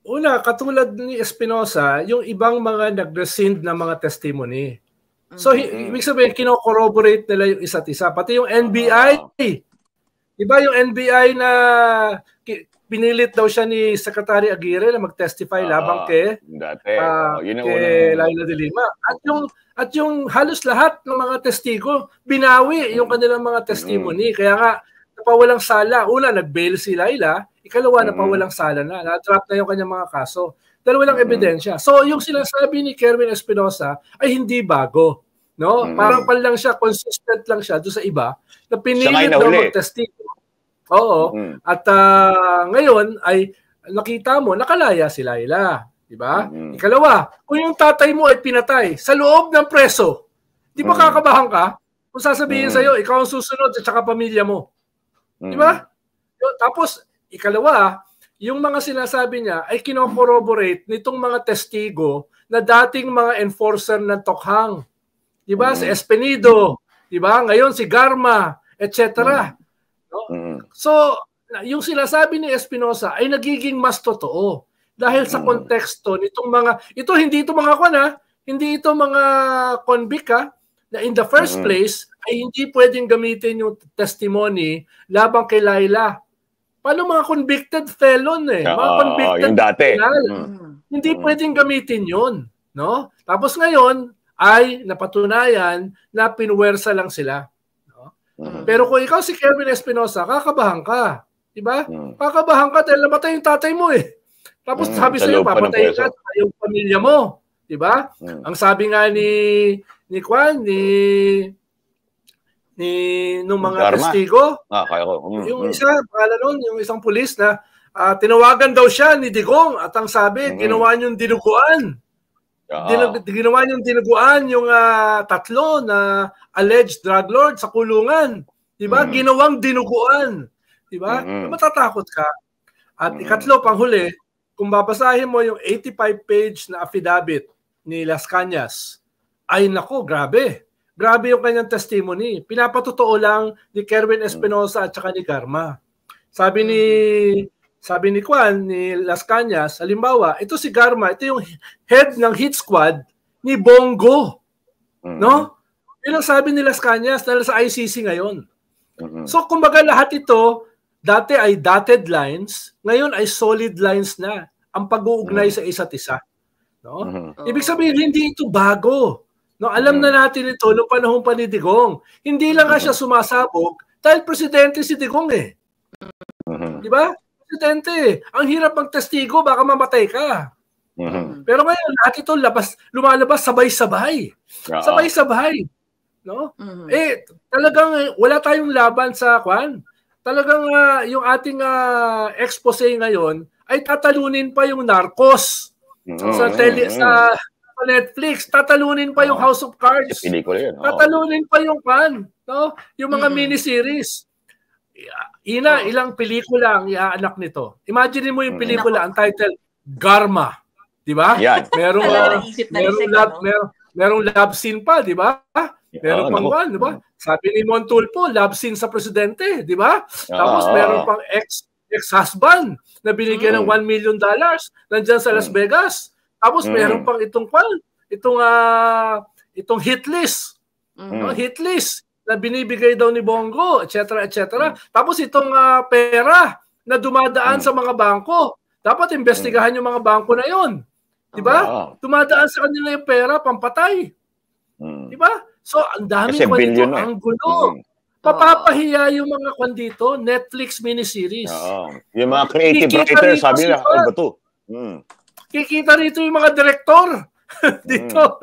Una, katulad ni Espinosa, yung ibang mga nag-rescind ng mga testimony. So, ibig sabihin, kino-corroborate nila yung isa't isa. Pati yung NBI. Diba yung NBI na pinilit daw siya ni Secretary Aguirre na mag-testify labang kay Laila de Lima. At yung halos lahat ng mga testigo, binawi yung kanilang mga testimony. Kaya nga, napawalang sala. Una, nag-bail si Laila. Ikalawa, napawalang sala na. Na-trap na yung kanyang mga kaso. Dahil walang ebidensya. So, yung sinasabi ni Kerwin Espinosa ay hindi bago. No? Parang lang siya, consistent lang siya doon sa iba na pinilit daw mag-testigo. Oo. At ngayon ay nakita mo, nakalaya si Laila. Diba? Ikalawa, kung yung tatay mo ay pinatay sa loob ng preso, di ba kakabahan ka? Kung sasabihin sa'yo, ikaw ang susunod at saka pamilya mo. Diba? Tapos, ikalawa, yung mga sinasabi niya ay kino-corroborate nitong mga testigo na dating mga enforcer ng Tokhang. Diba? Si Espenido. Diba? Ngayon si Garma, etc. No? So, yung sinasabi ni Espinosa ay nagiging mas totoo dahil sa konteksto nitong mga hindi ito mga hindi ito mga convict na in the first place ay hindi pwedeng gamitin yung testimony labang kay Laila. Paano mga convicted felon mga convicted criminal. Hindi pwedeng gamitin 'yon, no? Tapos ngayon ay napatunayan na pinuwersa lang sila. Pero kung ikaw si Kerwin Espinosa, kakabahan ka. Diba? Kakabahan ka dahil namatay yung tatay mo Tapos sabi sa'yo, papatay ka yung pamilya mo. Diba? Ang sabi nga nung mga testigo, yung isa, yung isang pulis na tinawagan daw siya ni Digong at ang sabi, ginawa niyong dinuguan. Ginawa niyong dinuguan yung tatlo na alleged drug lord sa kulungan. Diba? Ginawang dinuguan. Diba? Matatakot ka. At ikatlo, panghuli, kung babasahin mo yung 85-page na affidavit ni Las Cañas, ay nako, grabe. Grabe yung kanyang testimony. Pinapatotoo lang ni Kerwin Espinosa at saka ni Garma. Sabi ni Las Cañas, halimbawa, ito si Garma, ito yung head ng hit squad ni Bongo. No? Yun ang sabi ni Las Cañas na sa ICC ngayon. So, kumbaga lahat ito, dati ay dotted lines, ngayon ay solid lines na ang pag-uugnay sa isa't isa. No? Ibig sabihin, hindi ito bago. No, alam na natin ito noong panahon pa ni Digong. Hindi lang nga siya sumasabog dahil presidente si Digong Di ba? Presidente. Ang hirap magtestigo, baka mamatay ka. Pero ngayon, lahat ito lumalabas sabay-sabay. Sabay-sabay. No? Talagang wala tayong laban sa Talagang yung ating expose ngayon ay tatalunin pa yung Narcos sa Netflix, tatalunin pa yung House of Cards. Tatalunin pa yung no? Yung mga miniseries. Ilang pelikula ang iaanak nito. Imagine mo yung pelikula, ang title, Garma. Di ba? Merong love scene pa, di ba? Meron pang di ba? Sabi ni Montulfo, love scene sa presidente, di ba? Tapos meron pang ex-husband na binigyan ng $1 million nandyan sa Las Vegas. Tapos meron pang itong hit list. Hit list na binibigay daw ni Bongo, etc. etc. Tapos itong pera na dumadaan sa mga bangko. Dapat investigahan yung mga bangko na yon. Di ba? Dumadaan sa kanila yung pera, pampatay. Di ba? So, ang daming kwento, ang gulo. Papapahiya yung mga kwandito, Netflix miniseries. Yung mga creative writers, sabi nila, bato. Kikita rito yung mga direktor dito.